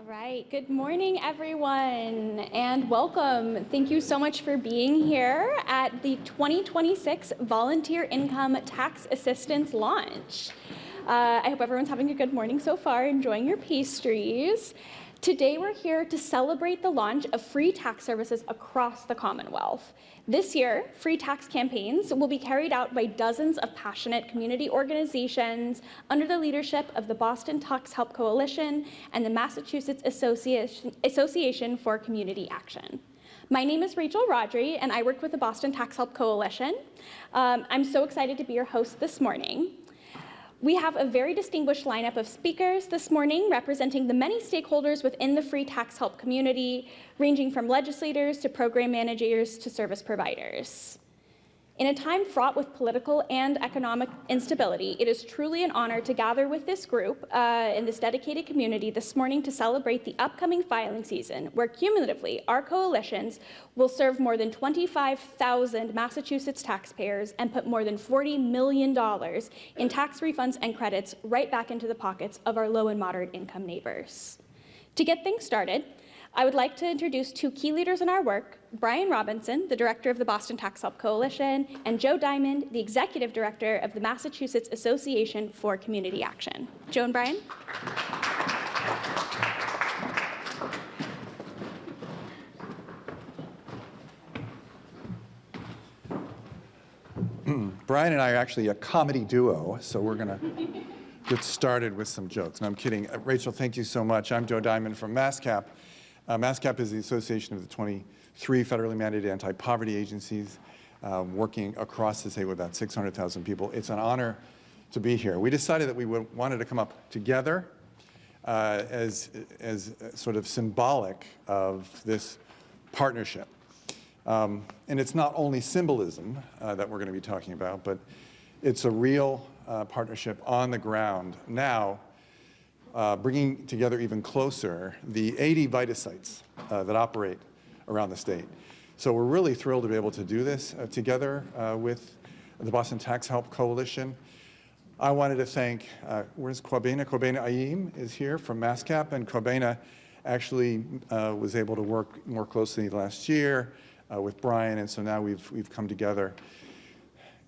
All right, good morning everyone and welcome. Thank you so much for being here at the 2026 Volunteer Income Tax Assistance launch. I hope everyone's having a good morning so far, enjoying your pastries. Today we're here to celebrate the launch of free tax services across the Commonwealth. This year, free tax campaigns will be carried out by dozens of passionate community organizations under the leadership of the Boston Tax Help Coalition and the Massachusetts Association for Community Action. My name is Rachel Rodri, and I work with the Boston Tax Help Coalition. I'm so excited to be your host this morning. We have a very distinguished lineup of speakers this morning representing the many stakeholders within the free tax help community, ranging from legislators to program managers to service providers. In a time fraught with political and economic instability, it is truly an honor to gather with this group in this dedicated community this morning to celebrate the upcoming filing season, where cumulatively our coalitions will serve more than 25,000 Massachusetts taxpayers and put more than $40 million in tax refunds and credits right back into the pockets of our low and moderate income neighbors. To get things started, I would like to introduce two key leaders in our work, Brian Robinson, the director of the Boston Tax Help Coalition, and Joe Diamond, the executive director of the Massachusetts Association for Community Action. Joe and Brian. Brian and I are actually a comedy duo, so we're going to get started with some jokes. No, I'm kidding. Rachel, thank you so much. I'm Joe Diamond from MassCap. MassCap is the association of the 23 federally mandated anti-poverty agencies working across the state with about 600,000 people. It's an honor to be here. We decided that we wanted to come up together as sort of symbolic of this partnership. And it's not only symbolism that we're going to be talking about, but it's a real partnership on the ground now, bringing together even closer the 80 Vita sites that operate around the state. So we're really thrilled to be able to do this together with the Boston Tax Help Coalition. I wanted to thank, where's Kwabena? Kwabena Ayim is here from MassCap, and Kwabena actually was able to work more closely last year with Brian, and so now we've come together.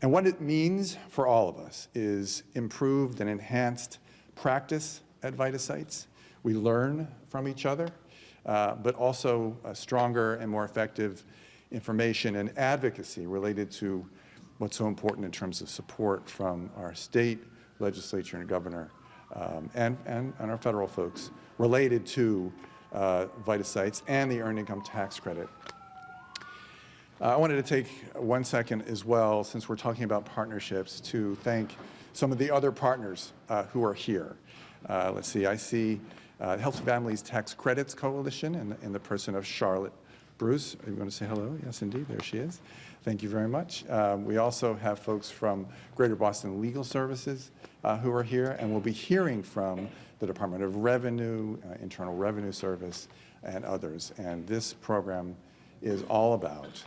And what it means for all of us is improved and enhanced practice at Vita sites. We learn from each other, but also stronger and more effective information and advocacy related to what's so important in terms of support from our state legislature and governor and our federal folks related to Vita sites and the Earned Income Tax Credit. I wanted to take 1 second as well, since we're talking about partnerships, to thank some of the other partners who are here. Let's see, I see Health Families Tax Credits Coalition in the person of Charlotte Bruce. Are you going to say hello? Yes, indeed, there she is. Thank you very much. We also have folks from Greater Boston Legal Services who are here, and we'll be hearing from the Department of Revenue, Internal Revenue Service, and others. And this program is all about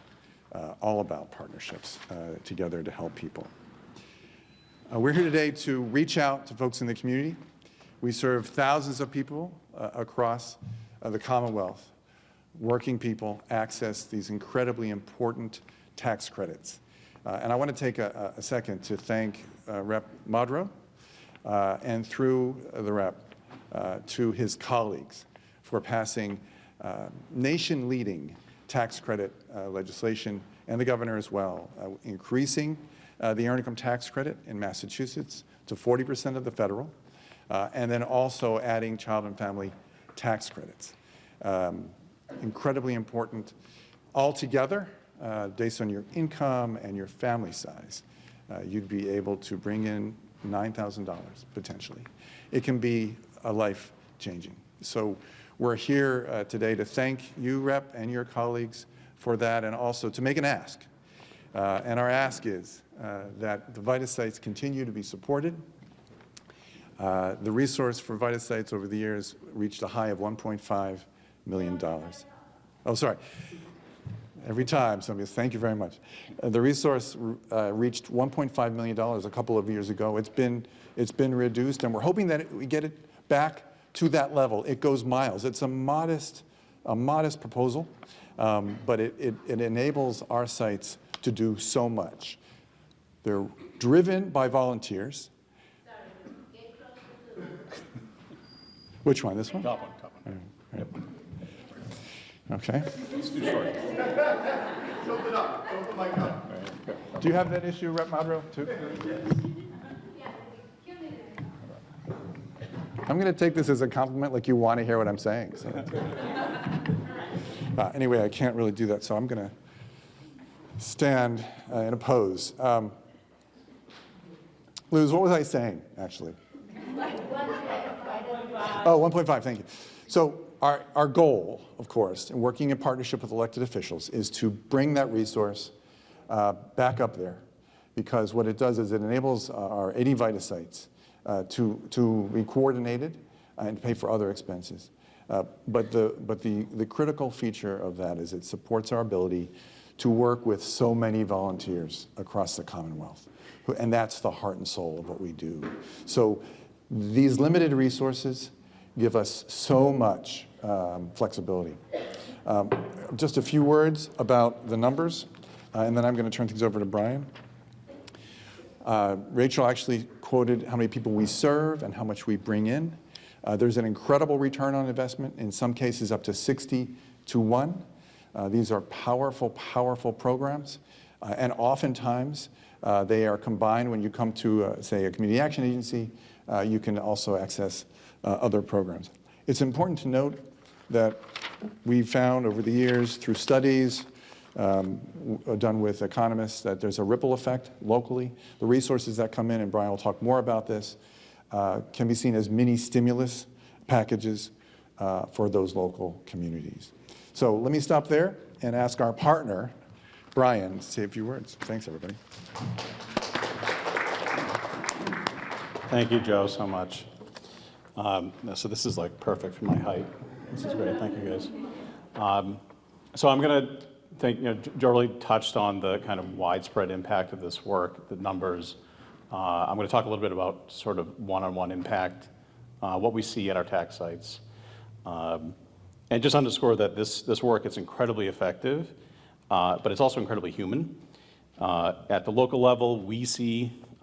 partnerships together to help people. We're here today to reach out to folks in the community. We serve thousands of people across the Commonwealth. Working people access these incredibly important tax credits. And I want to take a second to thank Rep. Modrow and through the rep to his colleagues for passing nation-leading tax credit legislation, and the governor as well, increasing the Earned Income Tax Credit in Massachusetts to 40% of the federal, and then also adding child and family tax credits. Incredibly important. Altogether, based on your income and your family size, you'd be able to bring in $9,000 potentially. It can be a life-changing. So we're here today to thank you, Rep, and your colleagues for that, and also to make an ask. And our ask is that the Vita sites continue to be supported. The resource for Vita sites over the years reached a high of $1.5 million. Oh, sorry. Every time somebody says, thank you very much. The resource reached $1.5 million a couple of years ago. It's been reduced, and we're hoping that we get it back to that level, it goes miles. It's a modest proposal, but it enables our sites to do so much. They're driven by volunteers. Which one? This one? Top one, top one. Right. Okay. It's too short. Tilt it up. Tilt the mic up. Do you have that issue, Rep. Madro, too? I'm going to take this as a compliment, like you want to hear what I'm saying. So. Anyway, I can't really do that, so I'm going to stand in a pose. Luz, what was I saying, actually? 1.5, thank you. So our goal, of course, in working in partnership with elected officials, is to bring that resource back up there, because what it does is it enables our 80 VITA sites to be coordinated and pay for other expenses. But the critical feature of that is it supports our ability to work with so many volunteers across the Commonwealth. And that's the heart and soul of what we do. So these limited resources give us so much flexibility. Just a few words about the numbers, and then I'm going to turn things over to Brian. Rachel actually quoted how many people we serve and how much we bring in. There's an incredible return on investment, in some cases up to 60 to 1. These are powerful, powerful programs, and oftentimes they are combined. When you come to, say, a community action agency, you can also access other programs. It's important to note that we've found over the years through studies done with economists that there's a ripple effect locally. The resources that come in, and Brian will talk more about this, can be seen as mini stimulus packages for those local communities. So let me stop there and ask our partner, Brian, to say a few words. Thanks, everybody. Thank you, Joe, so much. So this is like perfect for my height. This is great. Thank you, guys. So I'm going to think, Joe really touched on the kind of widespread impact of this work, the numbers. I'm going to talk a little bit about sort of one-on-one impact, what we see at our tax sites. And just underscore that this work is incredibly effective, but it's also incredibly human. At the local level,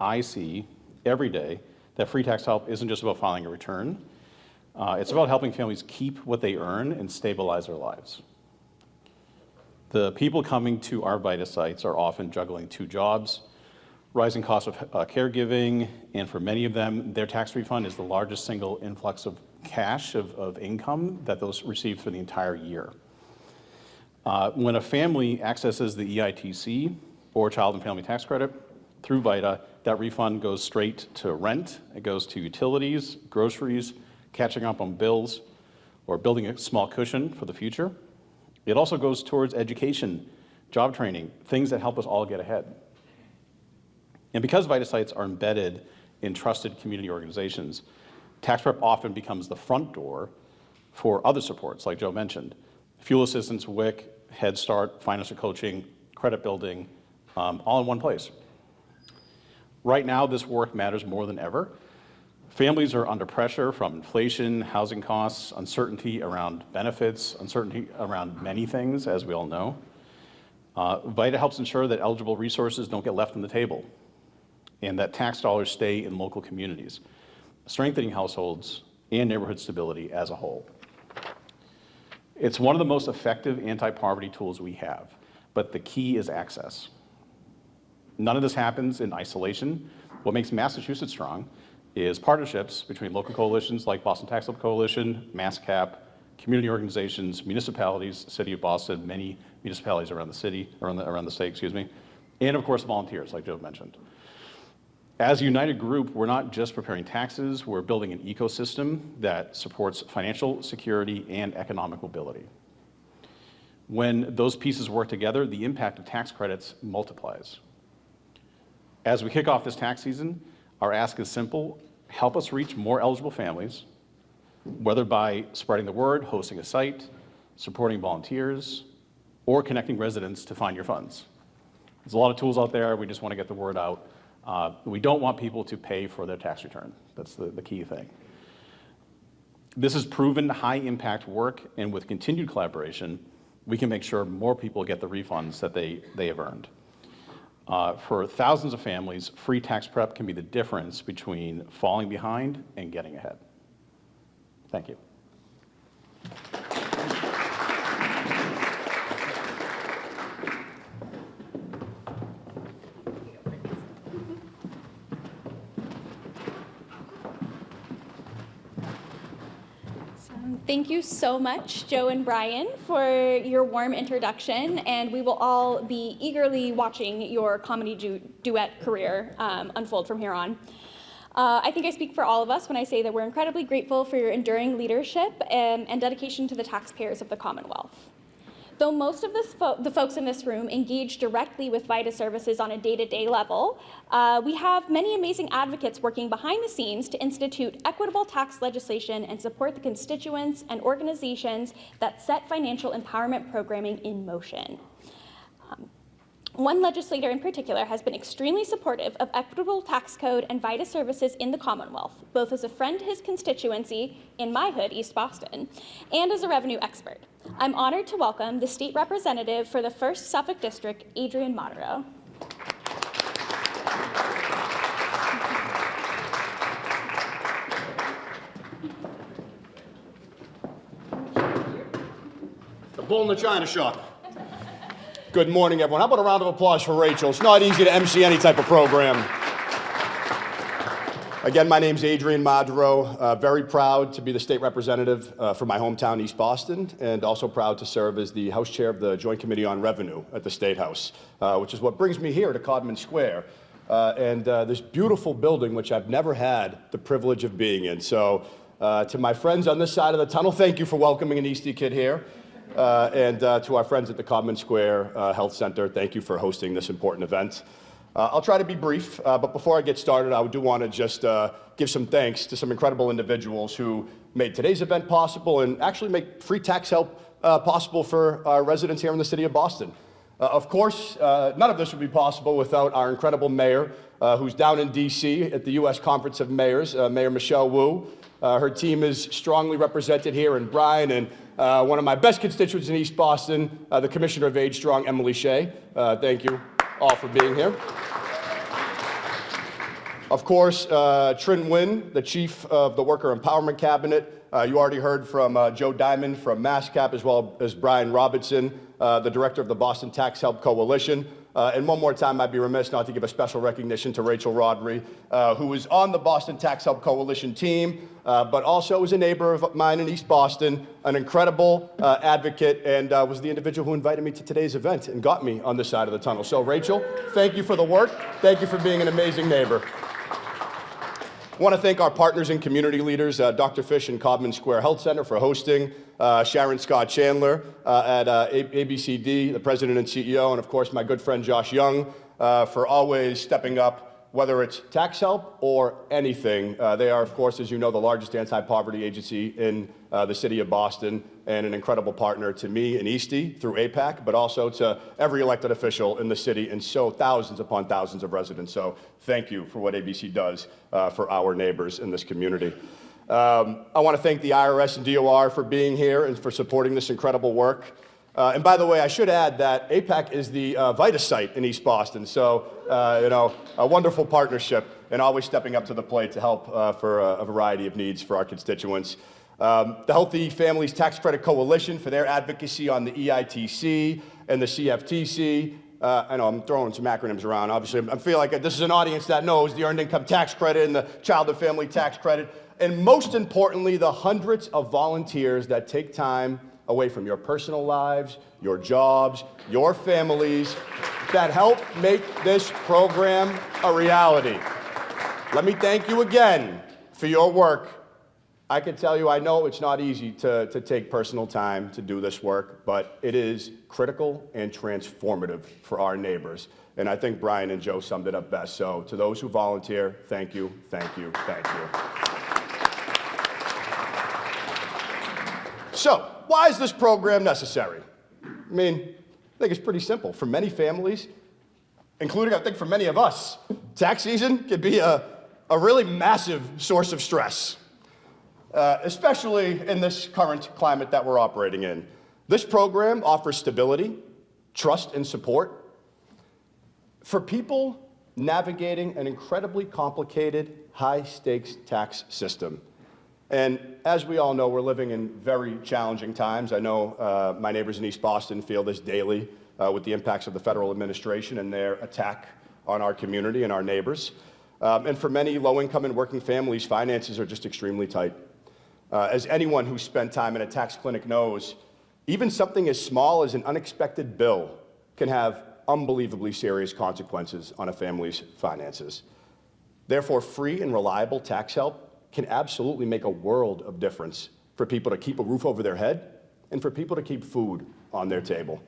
I see every day that free tax help isn't just about filing a return. It's about helping families keep what they earn and stabilize their lives. The people coming to our VITA sites are often juggling 2 jobs, rising costs of caregiving, and for many of them, their tax refund is the largest single influx of cash of income that those receive for the entire year. When a family accesses the EITC or Child and Family Tax Credit through VITA, that refund goes straight to rent, it goes to utilities, groceries, catching up on bills, or building a small cushion for the future. It also goes towards education, job training, things that help us all get ahead. And because VITA sites are embedded in trusted community organizations, tax prep often becomes the front door for other supports, like Joe mentioned. Fuel assistance, WIC, Head Start, financial coaching, credit building, all in one place. Right now, this work matters more than ever. Families are under pressure from inflation, housing costs, uncertainty around benefits, uncertainty around many things, as we all know. VITA helps ensure that eligible resources don't get left on the table and that tax dollars stay in local communities, strengthening households and neighborhood stability as a whole. It's one of the most effective anti-poverty tools we have, but the key is access. None of this happens in isolation. What makes Massachusetts strong is partnerships between local coalitions like Boston Tax Help Coalition, MassCap, community organizations, municipalities, City of Boston, many municipalities around the city, around the state, excuse me, and of course volunteers, like Joe mentioned. As a united group, we're not just preparing taxes, we're building an ecosystem that supports financial security and economic mobility. When those pieces work together, the impact of tax credits multiplies. As we kick off this tax season, our ask is simple: help us reach more eligible families, whether by spreading the word, hosting a site, supporting volunteers, or connecting residents to find your funds. There's a lot of tools out there, we just want to get the word out. We don't want people to pay for their tax return. That's the key thing. This is proven high-impact work, and with continued collaboration, we can make sure more people get the refunds that they have earned. For thousands of families, free tax prep can be the difference between falling behind and getting ahead. Thank you. Thank you so much, Joe and Brian, for your warm introduction, and we will all be eagerly watching your comedy duet career unfold from here on. I think I speak for all of us when I say that we're incredibly grateful for your enduring leadership and dedication to the taxpayers of the Commonwealth. Though most of the folks in this room engage directly with VITA services on a day-to-day level, we have many amazing advocates working behind the scenes to institute equitable tax legislation and support the constituents and organizations that set financial empowerment programming in motion. One legislator in particular has been extremely supportive of equitable tax code and VITA services in the Commonwealth, both as a friend to his constituency in my hood, East Boston, and as a revenue expert. I'm honored to welcome the state representative for the 1st Suffolk District, Adrian Modero. The bull in the china shop. Good morning, everyone. How about a round of applause for Rachel? It's not easy to MC any type of program. Again, my name's Adrian Modero. Very proud to be the state representative for my hometown, East Boston, and also proud to serve as the House Chair of the Joint Committee on Revenue at the State House, which is what brings me here to Codman Square, and this beautiful building, which I've never had the privilege of being in. So to my friends on this side of the tunnel, thank you for welcoming an Eastie kid here. And to our friends at the Codman Square Health Center, thank you for hosting this important event. I'll try to be brief, but before I get started, I do want to just give some thanks to some incredible individuals who made today's event possible and actually make free tax help possible for our residents here in the city of Boston. Of course, none of this would be possible without our incredible mayor, who's down in D.C. at the U.S. Conference of Mayors, Mayor Michelle Wu. Her team is strongly represented here, and Brian, and one of my best constituents in East Boston, the Commissioner of Age Strong, Emily Shea. Thank you all for being here. Of course, Trin Nguyen, the Chief of the Worker Empowerment Cabinet. You already heard from Joe Diamond from MassCap, as well as Brian Robinson, the Director of the Boston Tax Help Coalition. And one more time, I'd be remiss not to give a special recognition to Rachel Rodri, who is on the Boston Tax Help Coalition team, but also is a neighbor of mine in East Boston, an incredible advocate, and was the individual who invited me to today's event and got me on this side of the tunnel. So Rachel, thank you for the work. Thank you for being an amazing neighbor. I want to thank our partners and community leaders, Dr. Fish and Codman Square Health Center for hosting, Sharon Scott Chandler at ABCD, the president and CEO, and of course my good friend Josh Young for always stepping up, whether it's tax help or anything. They are, of course, as you know, the largest anti-poverty agency in the city of Boston, and an incredible partner to me and Eastie through APAC, but also to every elected official in the city, and so thousands upon thousands of residents. So thank you for what ABC does for our neighbors in this community. I want to thank the IRS and DOR for being here and for supporting this incredible work. And by the way, I should add that APAC is the VITA site in East Boston. So, you know, a wonderful partnership and always stepping up to the plate to help for a variety of needs for our constituents. The Healthy Families Tax Credit Coalition for their advocacy on the EITC and the CFTC. I know I'm throwing some acronyms around. Obviously, I feel like this is an audience that knows the Earned Income Tax Credit and the Child and Family Tax Credit. And most importantly, the hundreds of volunteers that take time away from your personal lives, your jobs, your families, that help make this program a reality. Let me thank you again for your work. I can tell you, I know it's not easy to take personal time to do this work, but it is critical and transformative for our neighbors. And I think Brian and Joe summed it up best. So to those who volunteer, thank you, thank you, thank you. So, why is this program necessary? I mean, I think it's pretty simple. For many families, including, I think, for many of us, tax season can be a really massive source of stress. especially in this current climate that we're operating in. This program offers stability, trust, and support for people navigating an incredibly complicated, high-stakes tax system. And as we all know, we're living in very challenging times. I know my neighbors in East Boston feel this daily with the impacts of the federal administration and their attack on our community and our neighbors. And for many low-income and working families, finances are just extremely tight. As anyone who's spent time in a tax clinic knows, even something as small as an unexpected bill can have unbelievably serious consequences on a family's finances. Therefore, free and reliable tax help can absolutely make a world of difference for people to keep a roof over their head and for people to keep food on their table.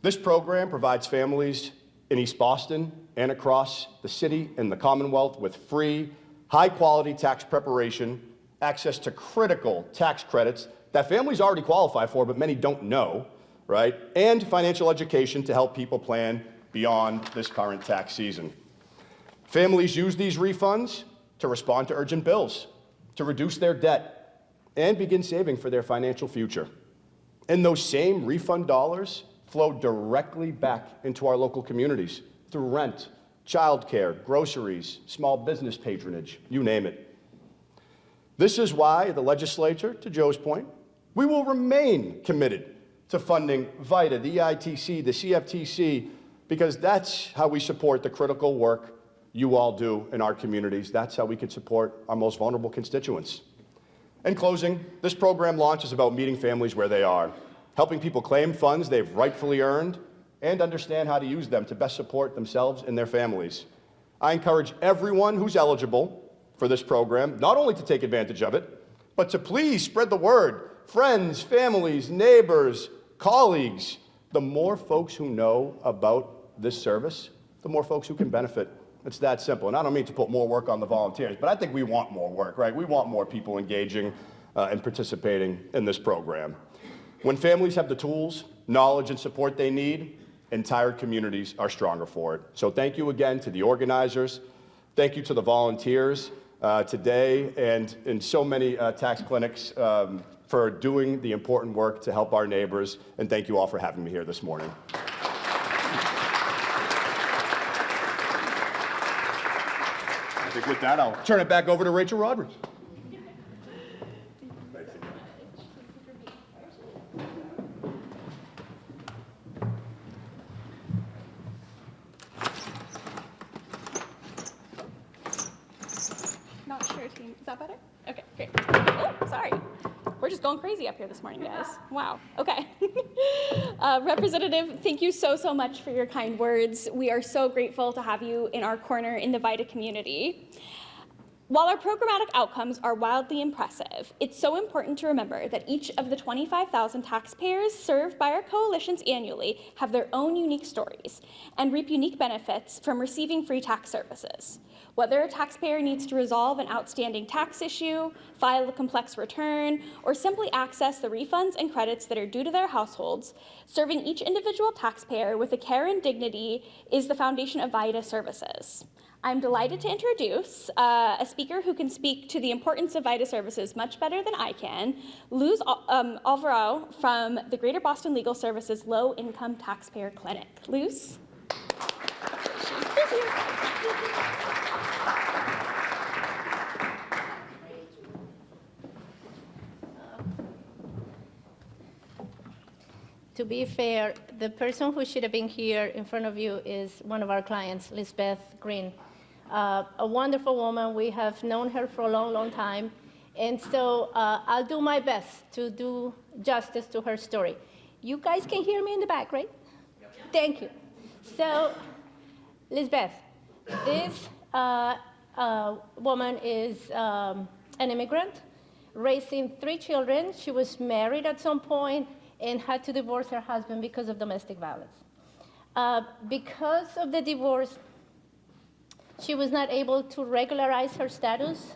This program provides families in East Boston and across the city and the Commonwealth with free, high-quality tax preparation, access to critical tax credits that families already qualify for, but many don't know, right? And financial education to help people plan beyond this current tax season. Families use these refunds to respond to urgent bills, to reduce their debt, and begin saving for their financial future. And those same refund dollars flow directly back into our local communities through rent, childcare, groceries, small business patronage, you name it. This is why the legislature, to Joe's point, we will remain committed to funding VITA, the EITC, the CFTC, because that's how we support the critical work you all do in our communities. That's how we can support our most vulnerable constituents. In closing, this program launch is about meeting families where they are, helping people claim funds they've rightfully earned, and understand how to use them to best support themselves and their families. I encourage everyone who's eligible for this program not only to take advantage of it, but to please spread the word. Friends, families, neighbors, colleagues. The more folks who know about this service, the more folks who can benefit. It's that simple. And I don't mean to put more work on the volunteers, but I think we want more work, right? We want more people engaging and participating in this program. When families have the tools, knowledge, and support they need, entire communities are stronger for it. So thank you again to the organizers. Thank you to the volunteers today and in so many tax clinics for doing the important work to help our neighbors. And thank you all for having me here this morning. I think with that, I'll turn it back over to Rachel Rodriguez. Not sure, team. Is that better? Okay, great. Oh, sorry. We're just going crazy up here this morning, guys. Wow. Okay. Representative, thank you so much for your kind words. We are so grateful to have you in our corner in the VITA community. While our programmatic outcomes are wildly impressive, it's so important to remember that each of the 25,000 taxpayers served by our coalitions annually have their own unique stories and reap unique benefits from receiving free tax services. Whether a taxpayer needs to resolve an outstanding tax issue, file a complex return, or simply access the refunds and credits that are due to their households, serving each individual taxpayer with a care and dignity is the foundation of VITA services. I'm delighted to introduce a speaker who can speak to the importance of VITA services much better than I can, Luz Alvaro from the Greater Boston Legal Services Low Income Taxpayer Clinic. Luz? To be fair, the person who should have been here in front of you is one of our clients, Lisbeth Green. A wonderful woman. We have known her for a long time. And so I'll do my best to do justice to her story. You guys can hear me in the back, right? Yep. Thank you. So, Lisbeth, this woman is an immigrant, raising 3 children. She was married at some point and had to divorce her husband because of domestic violence. Because of the divorce, she was not able to regularize her status,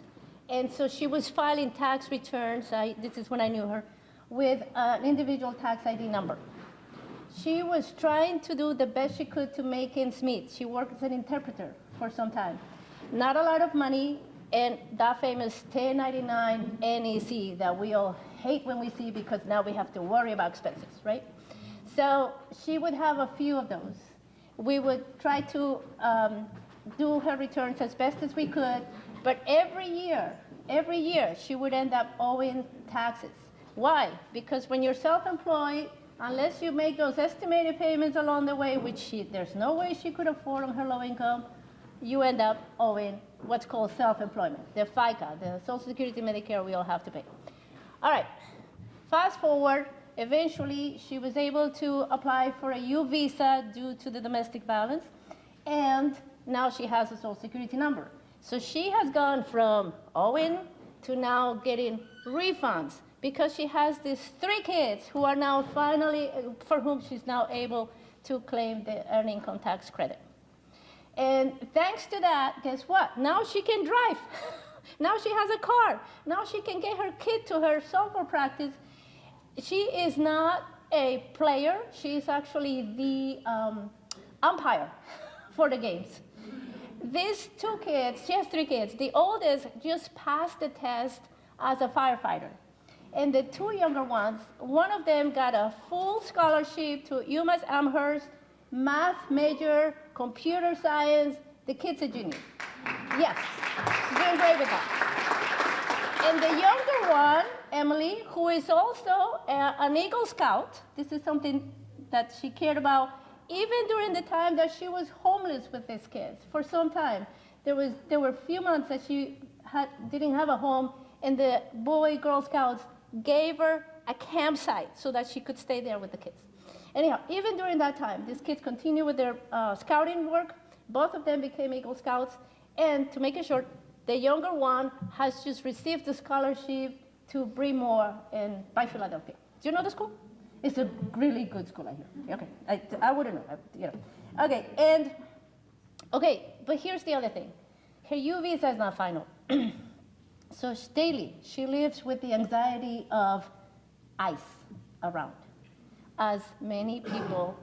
and so she was filing tax returns, this is when I knew her, with an individual tax ID number. She was trying to do the best she could to make ends meet. She worked as an interpreter for some time. Not a lot of money, and that famous 1099 NEC that we all hate when we see because now we have to worry about expenses, right? So she would have a few of those. We would try to do her returns as best as we could, but every year she would end up owing taxes. Why? Because when you're self-employed, unless you make those estimated payments along the way, which there's no way she could afford on her low income, you end up owing what's called self-employment, the FICA, the Social Security, Medicare, we all have to pay. All right, fast forward, eventually she was able to apply for a U visa due to the domestic violence, and now she has a Social Security number. So she has gone from owing to now getting refunds because she has these 3 kids who are now finally, for whom she's now able to claim the earned income tax credit. And thanks to that, guess what? Now she can drive. Now she has a car. Now she can get her kid to her softball practice. She is not a player. She is actually the umpire for the games. These 2 kids, she has 3 kids. The oldest just passed the test as a firefighter. And the 2 younger ones, one of them got a full scholarship to UMass Amherst, math major, computer science. The kid's a genius. Yes, she's doing great with that. And the younger one, Emily, who is also an Eagle Scout, this is something that she cared about, even during the time that she was homeless with these kids. For some time, there were a few months that she didn't have a home, and the Girl Scouts gave her a campsite so that she could stay there with the kids. Anyhow, even during that time, these kids continued with their scouting work. Both of them became Eagle Scouts. And to make it short, the younger one has just received a scholarship to Bryn Mawr by Philadelphia. Do you know the school? It's a really good school, I hear. Okay, I wouldn't know, Okay, but here's the other thing. Her U visa is not final. So daily, she lives with the anxiety of ICE around, as many people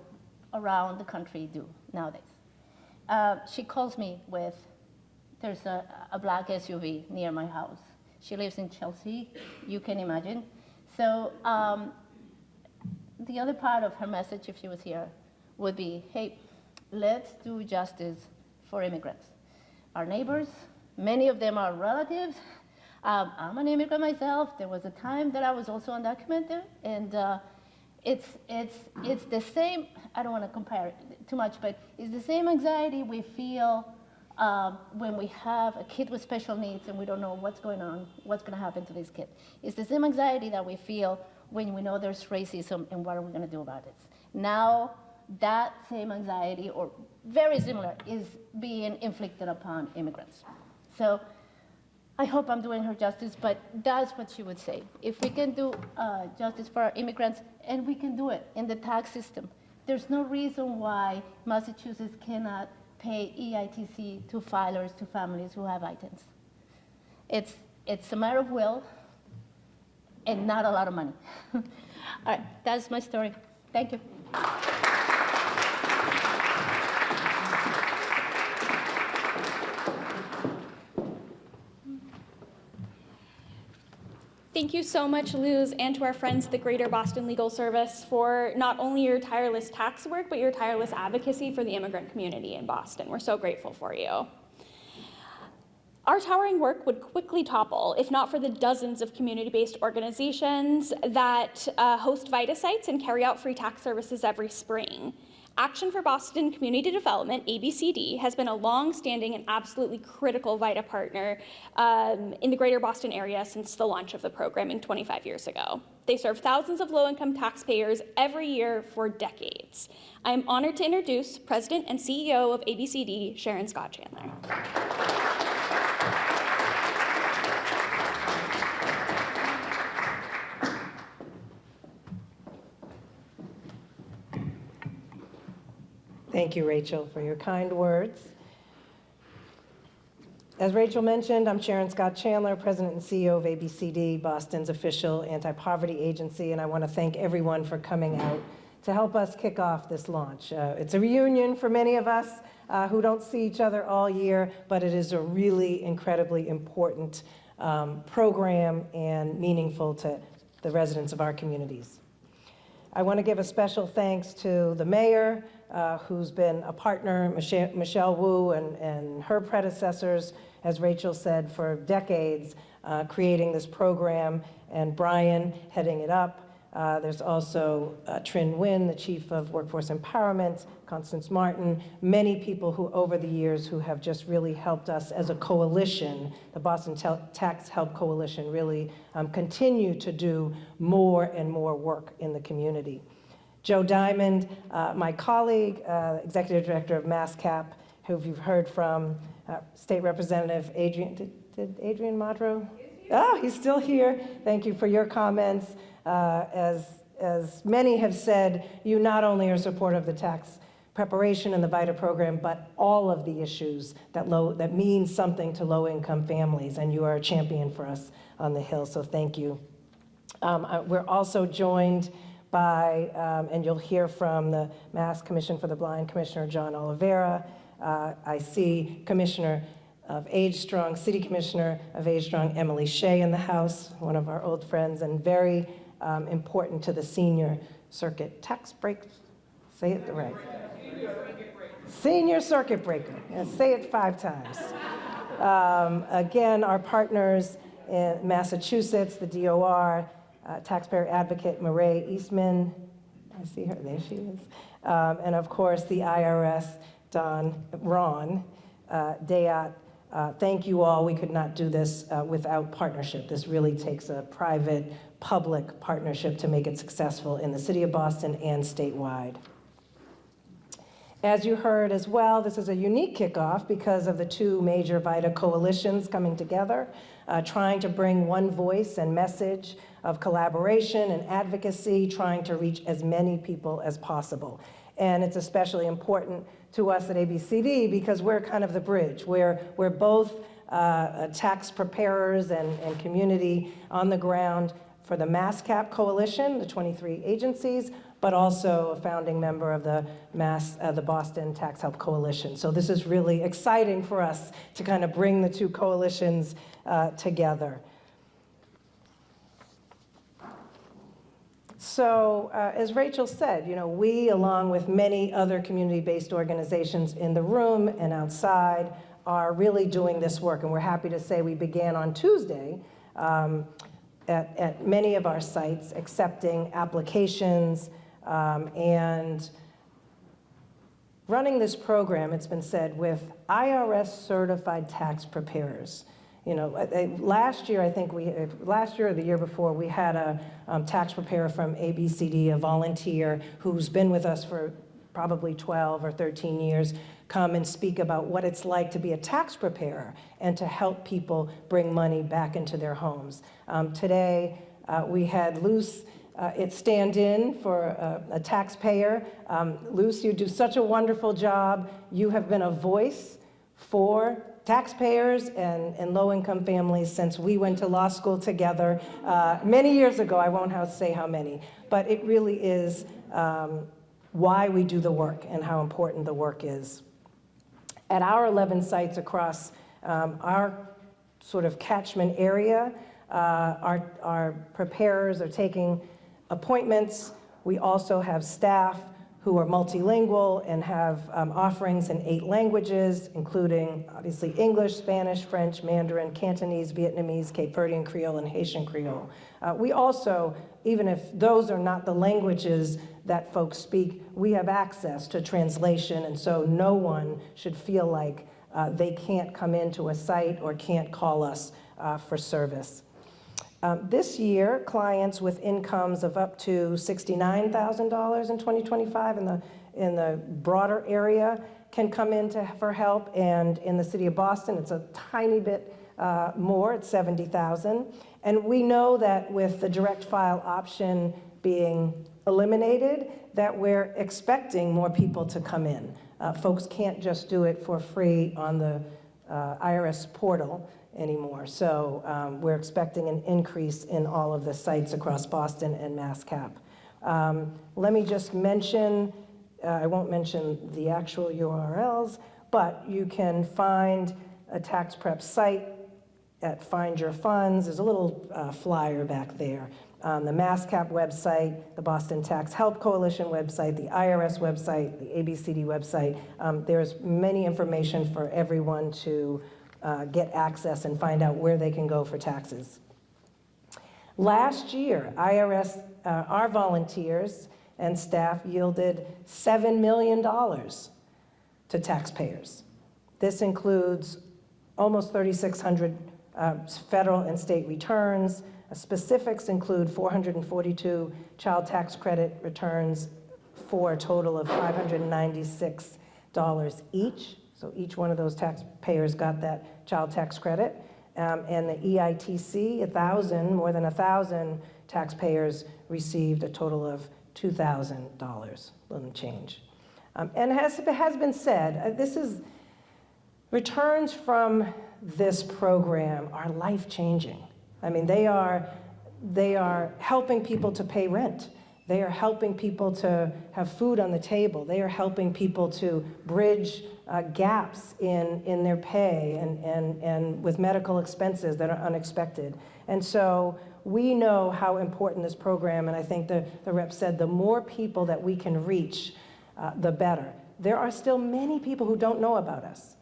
around the country do nowadays. She calls me with, there's a black SUV near my house. She lives in Chelsea, you can imagine. So the other part of her message, if she was here, would be, hey, let's do justice for immigrants. Our neighbors, many of them are relatives. I'm an immigrant myself. There was a time that I was also undocumented, and it's the same, I don't want to compare it too much, but it's the same anxiety we feel when we have a kid with special needs and we don't know what's going on, what's going to happen to this kid. It's the same anxiety that we feel when we know there's racism and what are we going to do about it. Now, that same anxiety, or very similar, is being inflicted upon immigrants. So I hope I'm doing her justice, but that's what she would say. If we can do justice for our immigrants, and we can do it in the tax system, there's no reason why Massachusetts cannot pay EITC to filers, to families who have ITINs. It's a matter of will and not a lot of money. All right, that's my story. Thank you. Thank you so much, Luz, and to our friends at the Greater Boston Legal Service for not only your tireless tax work, but your tireless advocacy for the immigrant community in Boston. We're so grateful for you. Our towering work would quickly topple if not for the dozens of community-based organizations that host VITA sites and carry out free tax services every spring. Action for Boston Community Development, ABCD, has been a long-standing and absolutely critical VITA partner in the greater Boston area since the launch of the programming 25 years ago. They serve thousands of low-income taxpayers every year for decades. I am honored to introduce President and CEO of ABCD, Sharon Scott Chandler. Thank you, Rachel, for your kind words. As Rachel mentioned, I'm Sharon Scott Chandler, President and CEO of ABCD, Boston's official anti-poverty agency, and I want to thank everyone for coming out to help us kick off this launch. It's a reunion for many of us who don't see each other all year, but it is a really incredibly important program and meaningful to the residents of our communities. I want to give a special thanks to the mayor, who's been a partner, Michelle Wu, and her predecessors, as Rachel said, for decades, creating this program, and Brian heading it up. There's also Trin Nguyen, the Chief of Workforce Empowerment, Constance Martin, many people who over the years who have just really helped us as a coalition, the Boston Tax Help Coalition, really continue to do more and more work in the community. Joe Diamond, my colleague, Executive Director of MassCap, who you've heard from, State Representative Adrian, did Adrian Madro? Oh, he's still here. Thank you for your comments. As many have said, you not only are supportive of the tax preparation and the VITA program, but all of the issues that mean something to low-income families, and you are a champion for us on the Hill, so thank you. We're also joined by, and you'll hear from the Mass Commission for the Blind, Commissioner John Oliveira. I see Commissioner of Age Strong, City Commissioner of Age Strong, Emily Shea in the House, one of our old friends, and very important to the senior circuit tax break. Say it right. Senior circuit breaker. Yeah, say it 5 times. Again, our partners in Massachusetts, the DOR, taxpayer advocate Murray Eastman. I see her, there she is. And of course, the IRS, Ron Dayat. Thank you all. We could not do this without partnership. This really takes a private-public partnership to make it successful in the city of Boston and statewide. As you heard as well, this is a unique kickoff because of the 2 major VITA coalitions coming together, trying to bring one voice and message of collaboration and advocacy, trying to reach as many people as possible. And it's especially important to us at ABCD because we're kind of the bridge. We're both tax preparers and community on the ground for the MassCap Coalition, the 23 agencies, but also a founding member of the Boston Tax Help Coalition. So this is really exciting for us to kind of bring the 2 coalitions together. So as Rachel said, you know, we, along with many other community-based organizations in the room and outside, are really doing this work. And we're happy to say we began on Tuesday at many of our sites accepting applications and running this program, it's been said, with IRS certified tax preparers. You know, last year, I think last year or the year before, we had a tax preparer from ABCD, a volunteer who's been with us for probably 12 or 13 years, come and speak about what it's like to be a tax preparer and to help people bring money back into their homes. Today, we had Luce stand in for a taxpayer. Luce, you do such a wonderful job. You have been a voice for taxpayers and low-income families since we went to law school together many years ago. I won't say how many, but it really is why we do the work and how important the work is. At our 11 sites across our sort of catchment area, our preparers are taking appointments. We also have staff who are multilingual and have offerings in 8 languages, including obviously English, Spanish, French, Mandarin, Cantonese, Vietnamese, Cape Verdean Creole, and Haitian Creole. We also, even if those are not the languages that folks speak, we have access to translation, and so no one should feel like they can't come into a site or can't call us for service. This year, clients with incomes of up to $69,000 in 2025 in the broader area can come in for help, and in the city of Boston, it's a tiny bit more, it's $70,000. And we know that with the direct file option being eliminated, that we're expecting more people to come in. Folks can't just do it for free on the IRS portal anymore. So we're expecting an increase in all of the sites across Boston and MassCap. Let me just mention, I won't mention the actual URLs, but you can find a tax prep site at Find Your Funds. There's a little flyer back there. The MassCap website, the Boston Tax Help Coalition website, the IRS website, the ABCD website. There's many information for everyone to get access and find out where they can go for taxes. Last year, IRS, our volunteers and staff yielded $7 million to taxpayers. This includes almost 3,600 federal and state returns. Specifics include 442 child tax credit returns for a total of $596 each. So each one of those taxpayers got that child tax credit. And the EITC, more than 1,000 taxpayers received a total of $2,000, little change. And as has been said, returns from this program are life-changing. I mean, they are helping people to pay rent. They are helping people to have food on the table. They are helping people to bridge gaps in their pay and with medical expenses that are unexpected. And so we know how important this program, and I think the rep said the more people that we can reach, the better. There are still many people who don't know about us,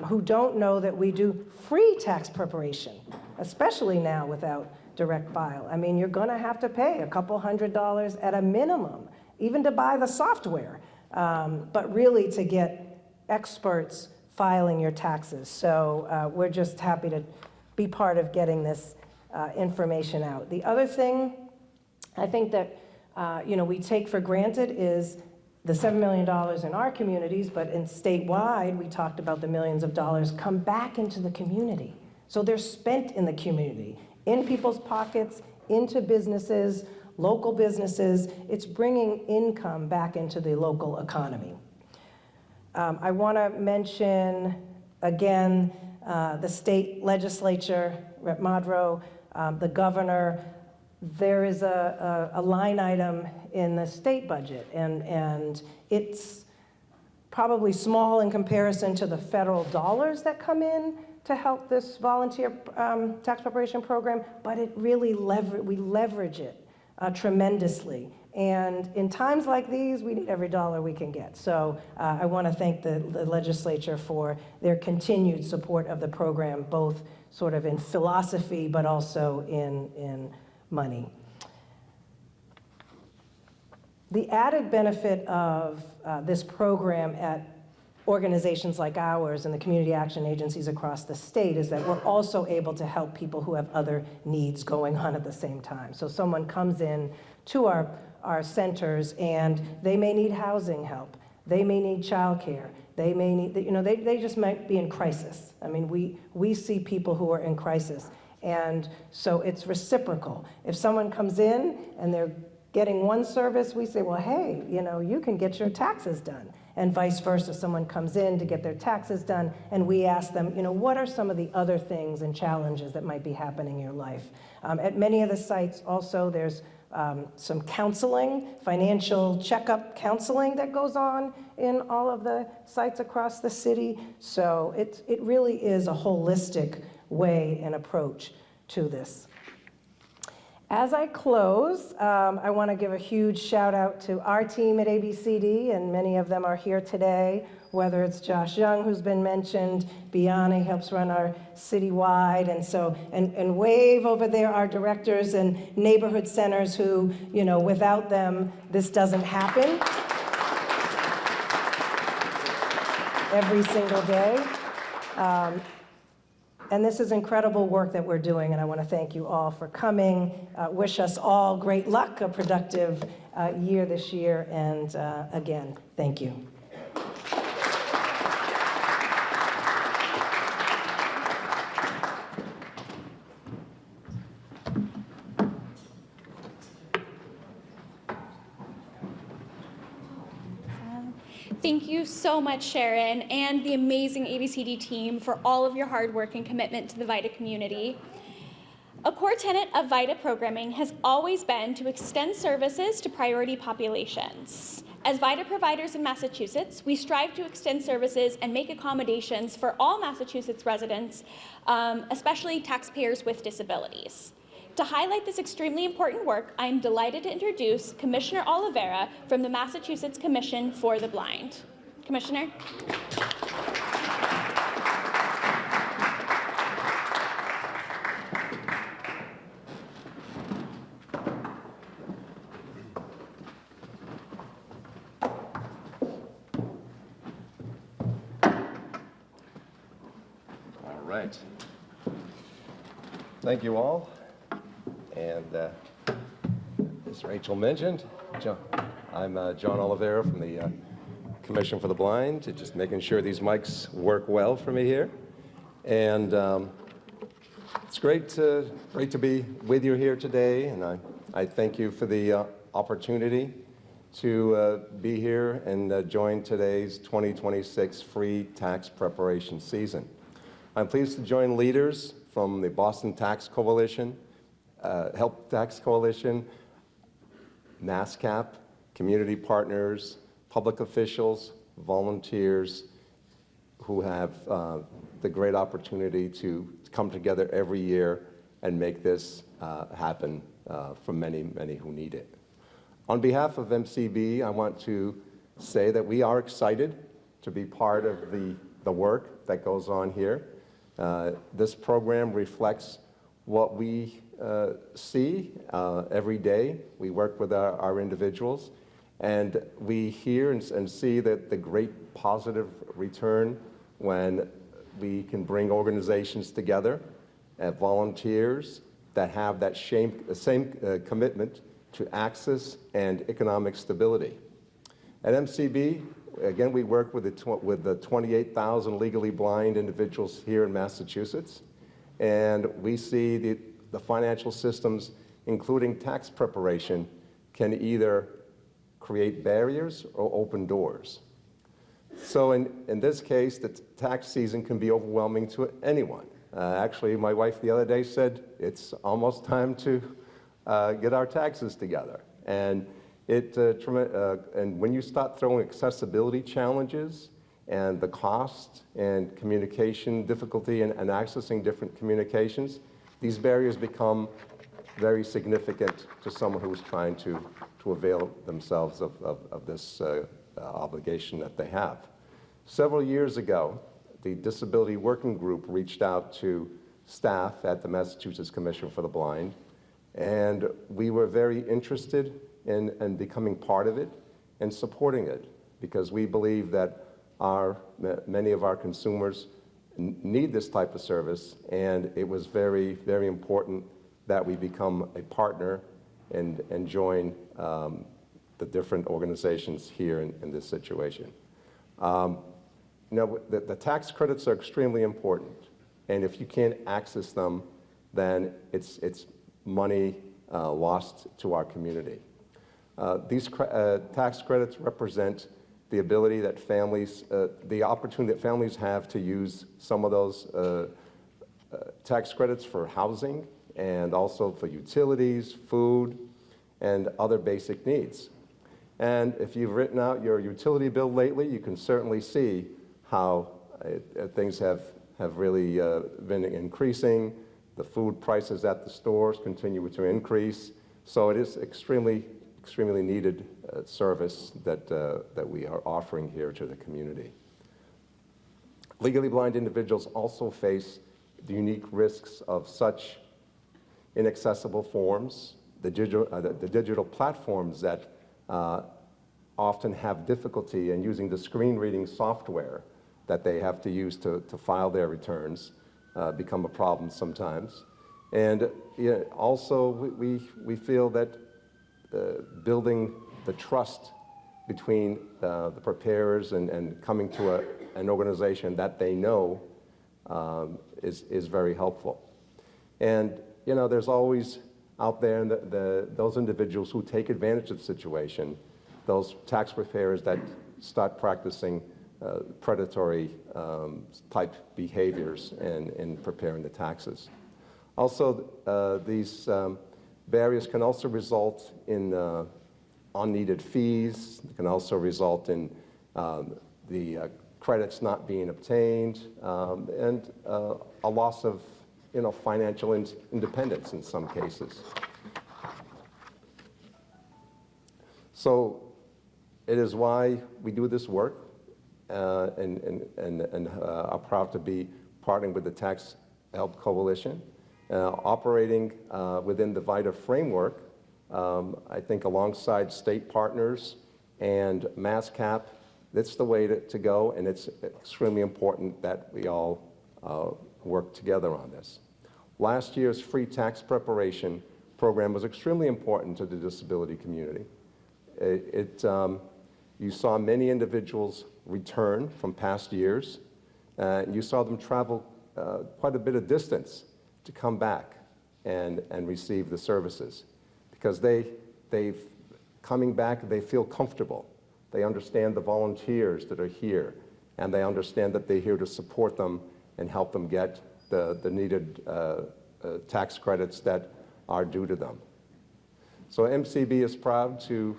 who don't know that we do free tax preparation, especially now without direct file. I mean, you're gonna have to pay a couple $100 at a minimum, even to buy the software, but really to get experts filing your taxes. So we're just happy to be part of getting this information out. The other thing I think that we take for granted is the $7 million in our communities, but in statewide, we talked about the millions of dollars come back into the community. So they're spent in the community, in people's pockets, into businesses, local businesses. It's bringing income back into the local economy. I want to mention, again, the state legislature, Rep. Madro, the governor. There is a line item in the state budget, and it's probably small in comparison to the federal dollars that come in to help this volunteer tax preparation program, but it really we leverage it tremendously. And in times like these, we need every dollar we can get. So I want to thank the legislature for their continued support of the program, both sort of in philosophy, but also in money. The added benefit of this program at organizations like ours and the community action agencies across the state is that we're also able to help people who have other needs going on at the same time. So someone comes in to our centers and they may need housing help. They may need childcare. They may need, they just might be in crisis. I mean, we see people who are in crisis. And so it's reciprocal. If someone comes in and they're getting one service, we say, well, hey, you can get your taxes done. And vice versa, someone comes in to get their taxes done, and we ask them, what are some of the other things and challenges that might be happening in your life? At many of the sites also, there's some counseling, financial checkup counseling that goes on in all of the sites across the city. So it really is a holistic way and approach to this. As I close, I want to give a huge shout out to our team at ABCD, and many of them are here today, whether it's Josh Young, who's been mentioned, Biani helps run our citywide, and wave over there our directors and neighborhood centers who, without them, this doesn't happen every single day. And this is incredible work that we're doing, and I want to thank you all for coming. Wish us all great luck, a productive year this year, and again, thank you. Thank you so much, Sharon, and the amazing ABCD team for all of your hard work and commitment to the VITA community. A core tenet of VITA programming has always been to extend services to priority populations. As VITA providers in Massachusetts, we strive to extend services and make accommodations for all Massachusetts residents, especially taxpayers with disabilities. To highlight this extremely important work, I am delighted to introduce Commissioner Oliveira from the Massachusetts Commission for the Blind. Commissioner. All right. Thank you all. And as Rachel mentioned, I'm John Oliveira from the Commission for the Blind, just making sure these mics work well for me here. And it's great to be with you here today, and I thank you for the opportunity to be here and join today's 2026 free tax preparation season. I'm pleased to join leaders from the Boston Tax Coalition, Help Tax Coalition, MASCAP, community partners, public officials, volunteers who have the great opportunity to come together every year and make this happen for many, many who need it. On behalf of MCB, I want to say that we are excited to be part of the work that goes on here. This program reflects what we see every day. We work with our individuals, and we hear and see that the great positive return when we can bring organizations together and volunteers that have that same commitment to access and economic stability. At MCB, again, we work with the 28,000 legally blind individuals here in Massachusetts, and we see the financial systems, including tax preparation, can either create barriers or open doors. So in this case, the tax season can be overwhelming to anyone. Actually, my wife the other day said, it's almost time to get our taxes together. And when you start throwing accessibility challenges and the cost and communication difficulty and accessing different communications, these barriers become very significant to someone who's trying to avail themselves of this obligation that they have. Several years ago, the Disability Working Group reached out to staff at the Massachusetts Commission for the Blind, and we were very interested in becoming part of it and supporting it, because we believe that many of our consumers need this type of service, and it was very, very important that we become a partner and join the different organizations here in this situation. The tax credits are extremely important, and if you can't access them, then it's money lost to our community. These tax credits represent the ability that the opportunity that families have to use some of those tax credits for housing and also for utilities, food, and other basic needs. And if you've written out your utility bill lately, you can certainly see how things have really been increasing. The food prices at the stores continue to increase. So it is extremely needed service that we are offering here to the community. Legally blind individuals also face the unique risks of such inaccessible forms, the digital platforms that often have difficulty in using the screen reading software that they have to use to file their returns become a problem sometimes. And also we feel that building the trust between the preparers and coming to an organization that they know is very helpful. And there's always out there those individuals who take advantage of the situation, those tax preparers that start practicing predatory type behaviors in preparing the taxes. Also, these barriers can also result in unneeded fees. It can also result in the credits not being obtained, and a loss of financial independence in some cases. So it is why we do this work and are proud to be partnering with the Tax Help Coalition, operating within the VITA framework. I think alongside state partners and MassCap, that's the way to go, and it's extremely important that we all work together on this. Last year's free tax preparation program was extremely important to the disability community. You saw many individuals return from past years, and you saw them travel quite a bit of distance to come back and receive the services, because coming back, they feel comfortable. They understand the volunteers that are here, and they understand that they're here to support them and help them get the needed tax credits that are due to them. So MCB is proud to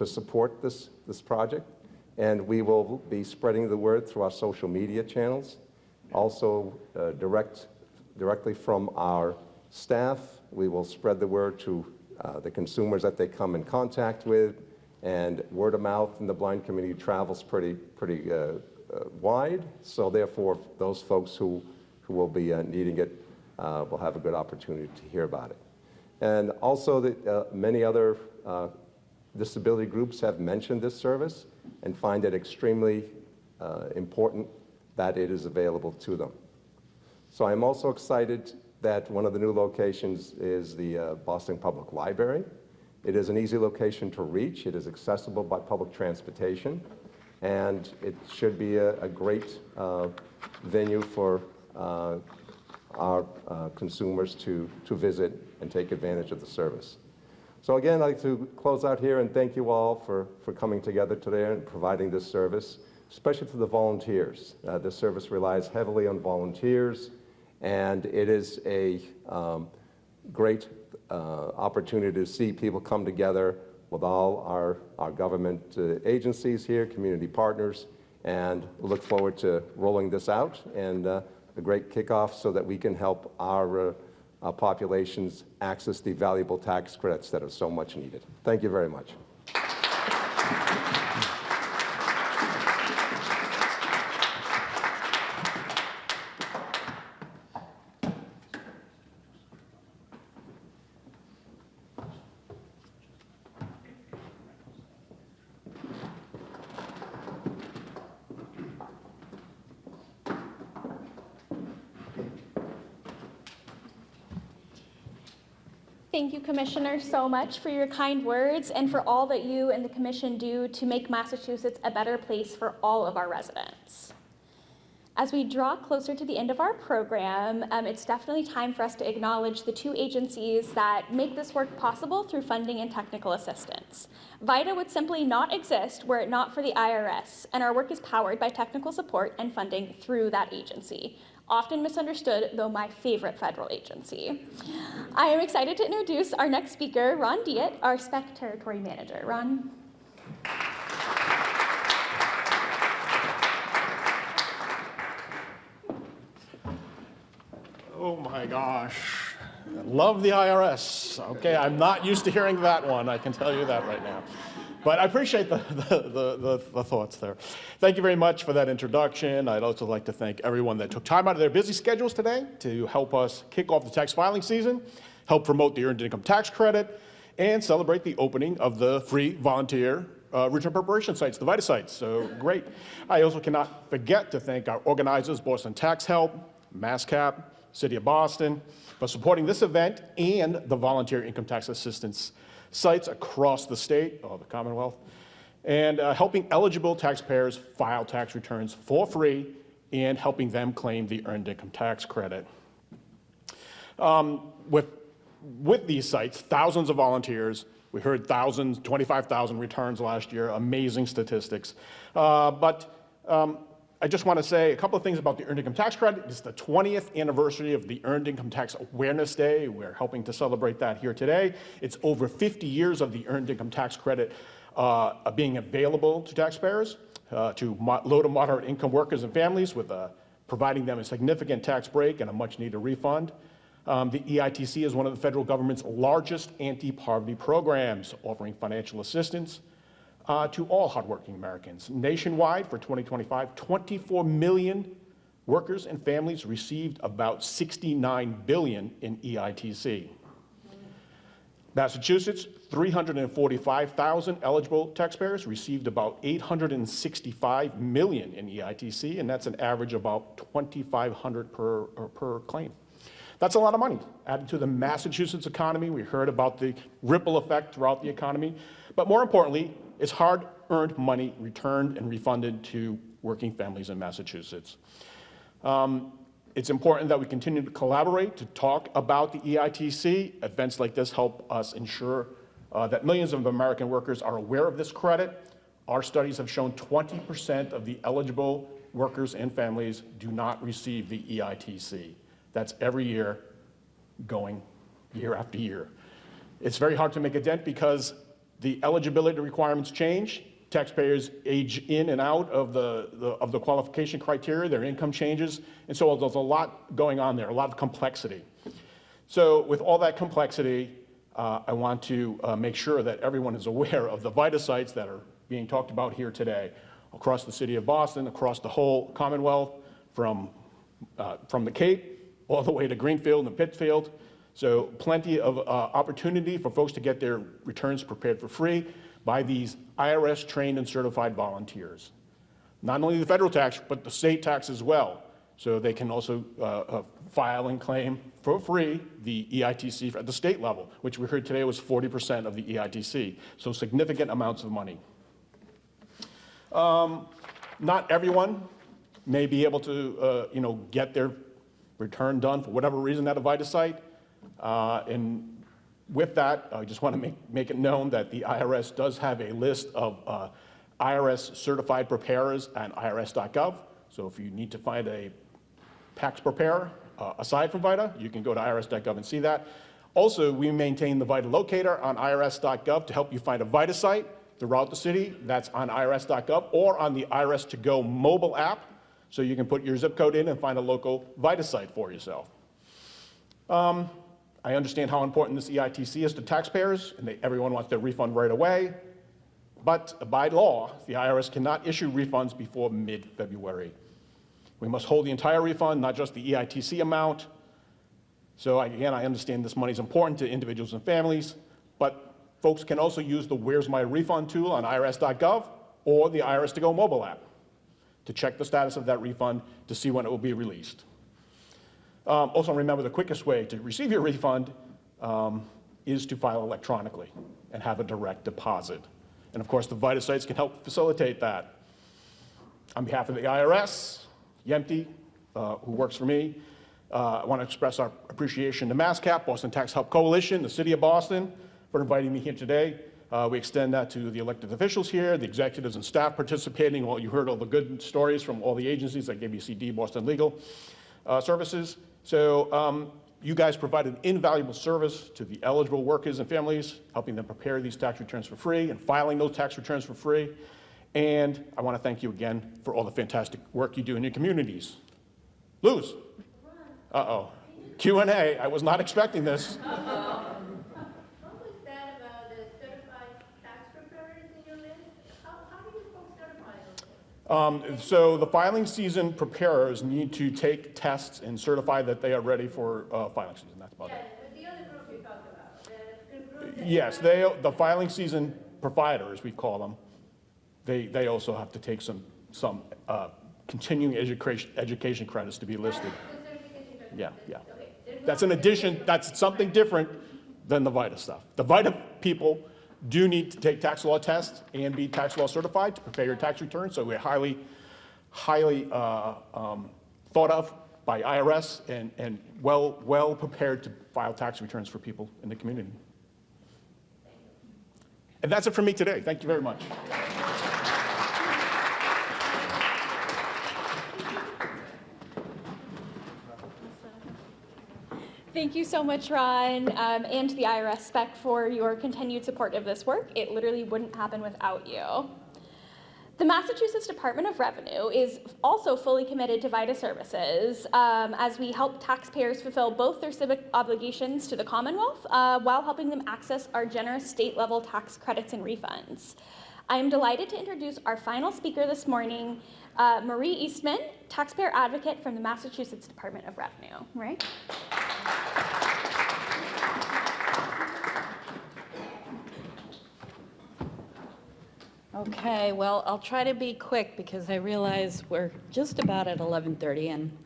support this project, and we will be spreading the word through our social media channels. Also, directly from our staff, we will spread the word to the consumers that they come in contact with, and word of mouth in the blind community travels pretty wide. So therefore, those folks who will be needing it will have a good opportunity to hear about it. And also, many other disability groups have mentioned this service and find it extremely important that it is available to them. So I'm also excited that one of the new locations is the Boston Public Library. It is an easy location to reach. It is accessible by public transportation, and it should be a great venue for our consumers to visit and take advantage of the service. So again, I'd like to close out here and thank you all for coming together today and providing this service, especially to the volunteers. This service relies heavily on volunteers, and it is a great opportunity to see people come together with all our government agencies here, community partners, and we look forward to rolling this out and a great kickoff so that we can help our populations access the valuable tax credits that are so much needed. Thank you very much. Thank you, Commissioner, so much for your kind words and for all that you and the Commission do to make Massachusetts a better place for all of our residents. As we draw closer to the end of our program, it's definitely time for us to acknowledge the two agencies that make this work possible through funding and technical assistance. VITA would simply not exist were it not for the IRS, and our work is powered by technical support and funding through that agency. Often misunderstood, though my favorite federal agency. I am excited to introduce our next speaker, Ron Diet, our SPEC Territory Manager. Ron. Oh my gosh, love the IRS. Okay, I'm not used to hearing that one, I can tell you that right now. But I appreciate the thoughts there. Thank you very much for that introduction. I'd also like to thank everyone that took time out of their busy schedules today to help us kick off the tax filing season, help promote the Earned Income Tax Credit, and celebrate the opening of the free volunteer return preparation sites, the VITA sites. So great. I also cannot forget to thank our organizers, Boston Tax Help, MassCap, City of Boston, for supporting this event and the volunteer income tax assistance sites across the state, or the Commonwealth, and helping eligible taxpayers file tax returns for free and helping them claim the Earned Income Tax Credit. With these sites, thousands of volunteers, we heard thousands, 25,000 returns last year, amazing statistics. But I just want to say a couple of things about the Earned Income Tax Credit. It's the 20th anniversary of the Earned Income Tax Awareness Day. We're helping to celebrate that here today. It's over 50 years of the Earned Income Tax Credit being available to taxpayers, to low to moderate income workers and families, with providing them a significant tax break and a much-needed refund. The EITC is one of the federal government's largest anti-poverty programs, offering financial assistance to all hardworking Americans. Nationwide, for 2025, 24 million workers and families received about $69 billion in EITC. Massachusetts, 345,000 eligible taxpayers received about $865 million in EITC, and that's an average about $2,500 per claim. That's a lot of money added to the Massachusetts economy. We heard about the ripple effect throughout the economy, but more importantly, it's hard-earned money returned and refunded to working families in Massachusetts. It's important that we continue to collaborate to talk about the EITC. Events like this help us ensure that millions of American workers are aware of this credit. Our studies have shown 20% of the eligible workers and families do not receive the EITC. That's every year, going year after year. It's very hard to make a dent because the eligibility requirements change. Taxpayers age in and out of the qualification criteria, their income changes, and so there's a lot going on there, a lot of complexity. So with all that complexity, I want to make sure that everyone is aware of the VITA sites that are being talked about here today, across the city of Boston, across the whole Commonwealth, from the Cape all the way to Greenfield and Pittsfield. So plenty of opportunity for folks to get their returns prepared for free by these IRS trained and certified volunteers. Not only the federal tax, but the state tax as well. So they can also file and claim for free the EITC at the state level, which we heard today was 40% of the EITC. So significant amounts of money. Not everyone may be able to get their return done for whatever reason at a VITA site. And with that, I just want to make it known that the IRS does have a list of IRS certified preparers at irs.gov. So if you need to find a tax preparer aside from VITA, you can go to irs.gov and see that. Also, we maintain the VITA locator on irs.gov to help you find a VITA site throughout the city. That's on irs.gov or on the IRS to Go mobile app. So you can put your zip code in and find a local VITA site for yourself. I understand how important this EITC is to taxpayers, and everyone wants their refund right away. But by law, the IRS cannot issue refunds before mid-February. We must hold the entire refund, not just the EITC amount. So again, I understand this money is important to individuals and families, but folks can also use the Where's My Refund tool on irs.gov or the IRS to Go mobile app to check the status of that refund to see when it will be released. Also remember, the quickest way to receive your refund is to file electronically and have a direct deposit. And of course, the VITA sites can help facilitate that. On behalf of the IRS, Yemti, who works for me, I want to express our appreciation to MassCap, Boston Tax Help Coalition, the City of Boston, for inviting me here today. We extend that to the elected officials here, the executives and staff participating. You heard all the good stories from all the agencies like ABCD, Boston Legal Services. So you guys provided invaluable service to the eligible workers and families, helping them prepare these tax returns for free and filing those tax returns for free. And I want to thank you again for all the fantastic work you do in your communities. Luz. Uh-oh. Q&A. I was not expecting this. What was that about the certified tax preparers in your list? How do you folks certify those? So the filing season preparers need to take tests and certify that they are ready for filing season. That's about it. But the other group you talked about, the group that Yes, the filing season providers, we call them, they also have to take some continuing education credits to be listed. Yeah. Okay. That's an addition, that's something different than the VITA stuff. The VITA people do need to take tax law tests and be tax law certified to prepare your tax return, so we're highly thought of by IRS and well prepared to file tax returns for people in the community. And that's it for me today. Thank you very much. Thank you so much, Ron, and to the IRS Spec for your continued support of this work. It literally wouldn't happen without you. The Massachusetts Department of Revenue is also fully committed to VITA services as we help taxpayers fulfill both their civic obligations to the Commonwealth while helping them access our generous state-level tax credits and refunds. I am delighted to introduce our final speaker this morning, Marie Eastman, taxpayer advocate from the Massachusetts Department of Revenue. Marie? Okay, well, I'll try to be quick because I realize we're just about at 11:30 and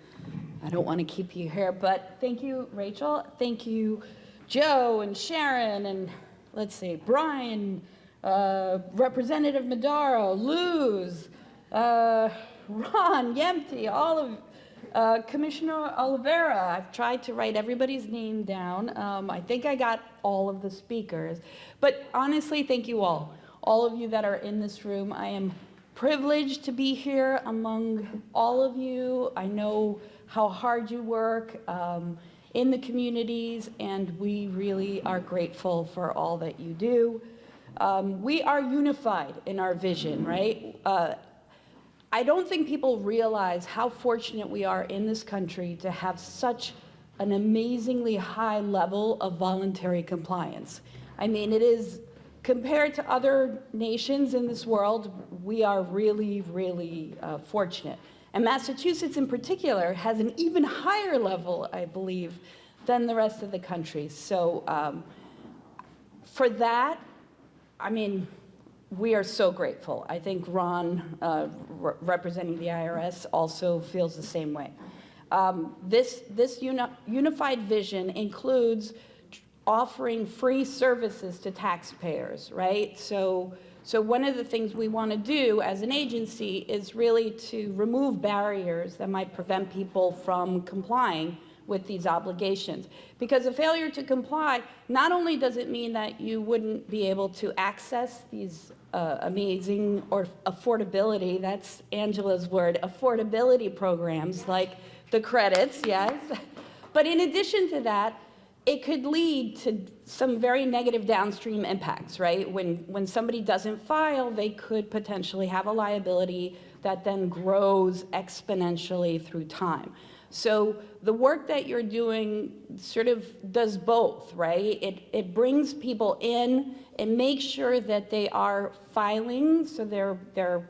I don't want to keep you here, but thank you, Rachel. Thank you, Joe and Sharon and let's see, Brian, Representative Madaro, Luz, Ron, Yempty, all of Commissioner Oliveira. I've tried to write everybody's name down. I think I got all of the speakers, but honestly, thank you all of you that are in this room. I am privileged to be here among all of you. I know how hard you work in the communities, and we really are grateful for all that you do. We are unified in our vision, right? I don't think people realize how fortunate we are in this country to have such an amazingly high level of voluntary compliance. I mean, it is, compared to other nations in this world, we are really, really fortunate. And Massachusetts in particular has an even higher level, I believe, than the rest of the country. So for that, I mean, we are so grateful. I think Ron, representing the IRS, also feels the same way. This unified vision includes offering free services to taxpayers, right? So one of the things we want to do as an agency is really to remove barriers that might prevent people from complying with these obligations. Because a failure to comply, not only does it mean that you wouldn't be able to access these amazing or affordability, that's Angela's word, affordability programs like the credits, yes. But in addition to that, it could lead to some very negative downstream impacts, right? When somebody doesn't file, they could potentially have a liability that then grows exponentially through time. So the work that you're doing sort of does both, right? It brings people in and makes sure that they are filing, so they're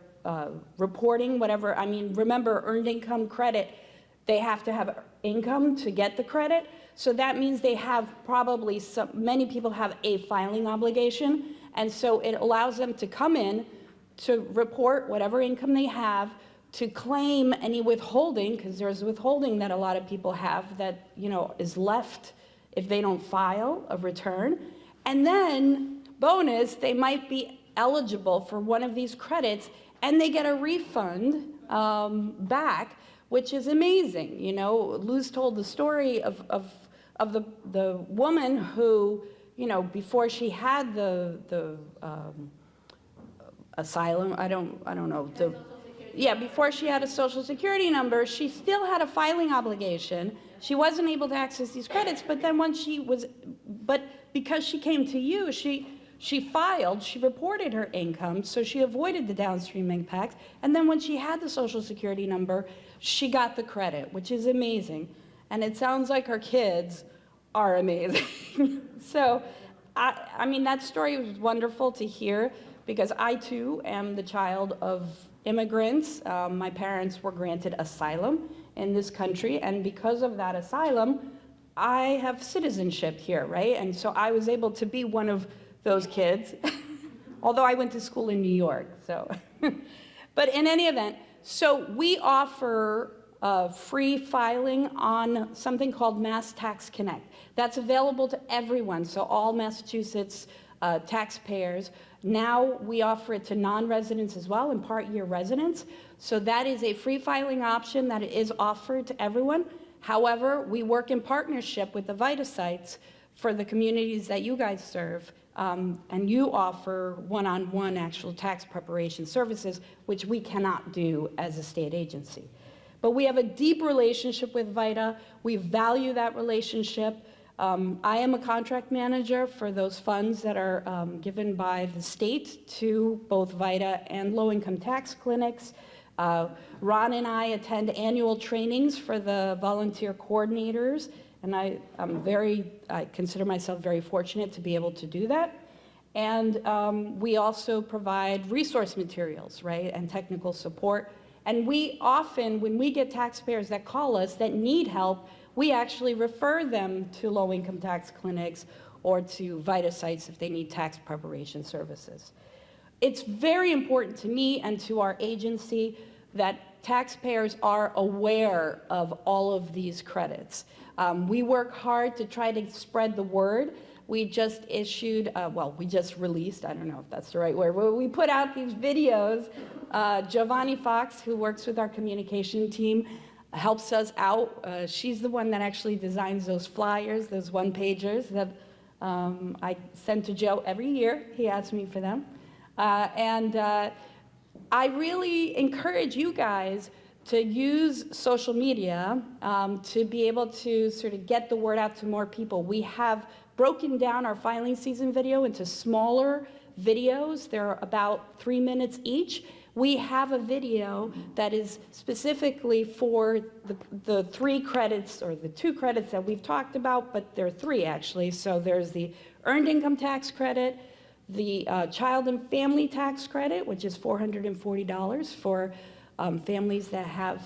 reporting whatever. I mean, remember, earned income credit, they have to have income to get the credit. So that means they have probably many people have a filing obligation. And so it allows them to come in to report whatever income they have, to claim any withholding, because there's withholding that a lot of people have that, you know, is left if they don't file a return. And then, bonus, they might be eligible for one of these credits and they get a refund back, which is amazing. You know, Luz told the story of the woman who, you know, before she had the asylum, I don't know, before she had a Social Security number, she still had a filing obligation. She wasn't able to access these credits, but then but because she came to you, she filed, she reported her income, so she avoided the downstream impacts. And then when she had the Social Security number, she got the credit, which is amazing. And it sounds like her kids are amazing. So, I mean, that story was wonderful to hear because I too am the child of immigrants. My parents were granted asylum in this country, and because of that asylum, I have citizenship here, right? And so I was able to be one of those kids, although I went to school in New York, so. But in any event, so we offer free filing on something called Mass Tax Connect. That's available to everyone, so all Massachusetts taxpayers. Now we offer it to non-residents as well and part-year residents. So that is a free filing option that is offered to everyone. However, we work in partnership with the VITA sites for the communities that you guys serve, and you offer one-on-one actual tax preparation services, which we cannot do as a state agency. But we have a deep relationship with VITA. We value that relationship. I am a contract manager for those funds that are given by the state to both VITA and low-income tax clinics. Ron and I attend annual trainings for the volunteer coordinators, and I consider myself very fortunate to be able to do that. And we also provide resource materials, right, and technical support. And we often, when we get taxpayers that call us that need help, we actually refer them to low-income tax clinics or to VITA sites if they need tax preparation services. It's very important to me and to our agency that taxpayers are aware of all of these credits. We work hard to try to spread the word. We just issued, we just released, I don't know if that's the right word, but we put out these videos. Giovanni Fox, who works with our communication team, helps us out. She's the one that actually designs those flyers, those one-pagers that I send to Joe every year. He asks me for them. I really encourage you guys to use social media to be able to sort of get the word out to more people. We have broken down our filing season video into smaller videos. They're about 3 minutes each. We have a video that is specifically for the 3 credits, or the 2 credits that we've talked about, but there are 3 actually. So there's the Earned Income Tax Credit, the Child and Family Tax Credit, which is $440 for families that have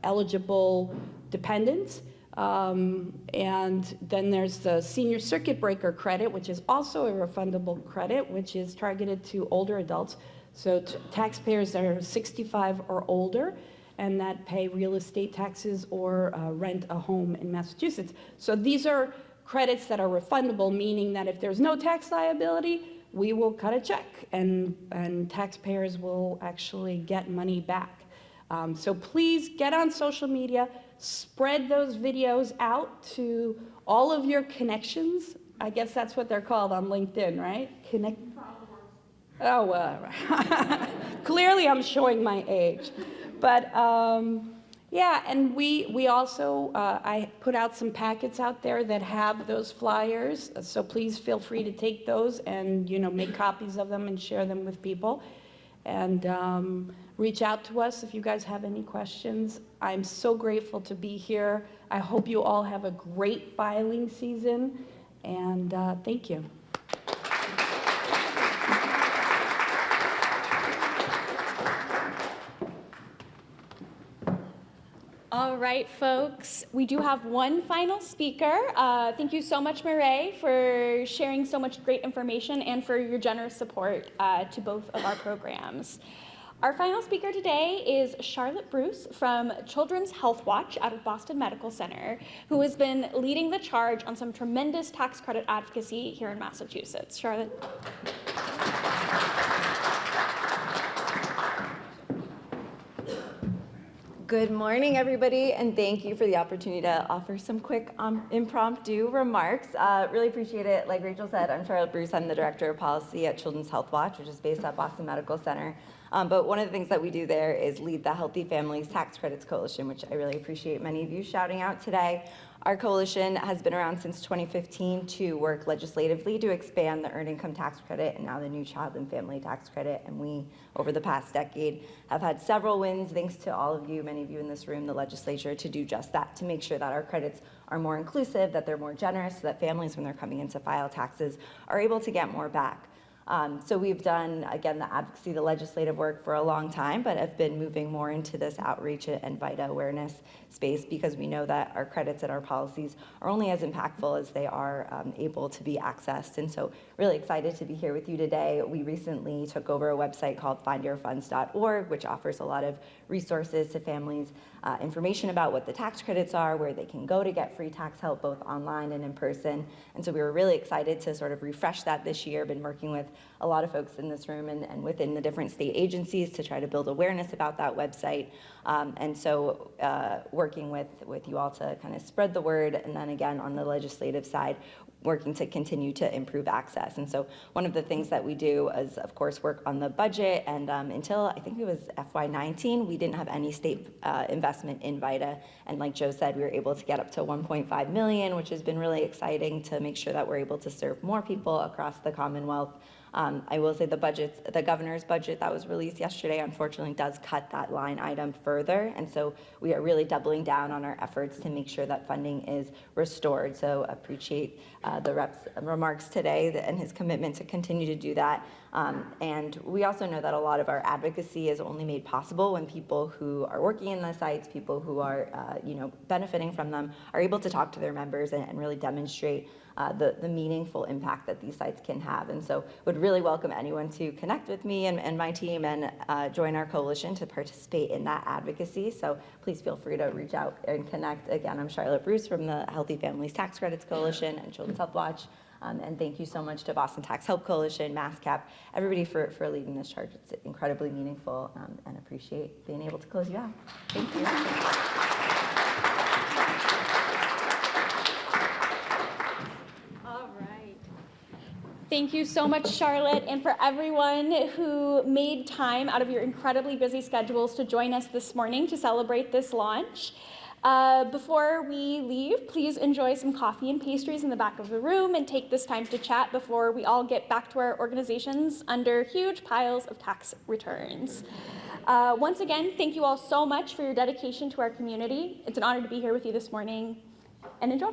eligible dependents. And then there's the Senior Circuit Breaker Credit, which is also a refundable credit, which is targeted to older adults. So taxpayers that are 65 or older and that pay real estate taxes or rent a home in Massachusetts. So these are credits that are refundable, meaning that if there's no tax liability, we will cut a check and taxpayers will actually get money back. So please get on social media, spread those videos out to all of your connections. I guess that's what they're called on LinkedIn, right? Clearly I'm showing my age. But yeah, and we also, I put out some packets out there that have those flyers, so please feel free to take those and, you know, make copies of them and share them with people. And reach out to us if you guys have any questions. I'm so grateful to be here. I hope you all have a great filing season, and thank you. All right, folks, we do have one final speaker. Thank you so much, Mireille, for sharing so much great information and for your generous support to both of our programs. Our final speaker today is Charlotte Bruce from Children's Health Watch out of Boston Medical Center, who has been leading the charge on some tremendous tax credit advocacy here in Massachusetts. Charlotte. Good morning, everybody, and thank you for the opportunity to offer some quick impromptu remarks. Really appreciate it. Like Rachel said, I'm Charlotte Bruce. I'm the Director of Policy at Children's Health Watch, which is based at Boston Medical Center. But one of the things that we do there is lead the Healthy Families Tax Credits Coalition, which I really appreciate many of you shouting out today. Our coalition has been around since 2015 to work legislatively to expand the Earned Income Tax Credit and now the new Child and Family Tax Credit. And we, over the past decade, have had several wins, thanks to all of you, many of you in this room, the legislature, to do just that, to make sure that our credits are more inclusive, that they're more generous, so that families, when they're coming in to file taxes, are able to get more back. So we've done, again, the advocacy, the legislative work for a long time, but have been moving more into this outreach and VITA awareness space because we know that our credits and our policies are only as impactful as they are able to be accessed. And so really excited to be here with you today. We recently took over a website called findyourfunds.org, which offers a lot of resources to families, information about what the tax credits are, where they can go to get free tax help, both online and in person. And so we were really excited to sort of refresh that this year. Been working with a lot of folks in this room and within the different state agencies to try to build awareness about that website. And so working with you all to kind of spread the word. And then again, on the legislative side, working to continue to improve access. And so one of the things that we do is, of course, work on the budget. And until I think it was FY19, we didn't have any state investment in VITA. And like Joe said, we were able to get up to 1.5 million, which has been really exciting to make sure that we're able to serve more people across the Commonwealth. I will say the governor's budget that was released yesterday, unfortunately, does cut that line item further. And so we are really doubling down on our efforts to make sure that funding is restored. So appreciate the rep's remarks today and his commitment to continue to do that. And we also know that a lot of our advocacy is only made possible when people who are working in the sites, people who are benefiting from them, are able to talk to their members and really demonstrate the meaningful impact that these sites can have. And so would really welcome anyone to connect with me and my team and join our coalition to participate in that advocacy. So please feel free to reach out and connect. Again, I'm Charlotte Bruce from the Healthy Families Tax Credits Coalition and Children's Health Watch. And thank you so much to Boston Tax Help Coalition, MassCap, everybody for leading this charge. It's incredibly meaningful and appreciate being able to close you out. Thank you. Thank you so much, Charlotte, and for everyone who made time out of your incredibly busy schedules to join us this morning to celebrate this launch. Before we leave, please enjoy some coffee and pastries in the back of the room and take this time to chat before we all get back to our organizations under huge piles of tax returns. Once again, thank you all so much for your dedication to our community. It's an honor to be here with you this morning, and enjoy.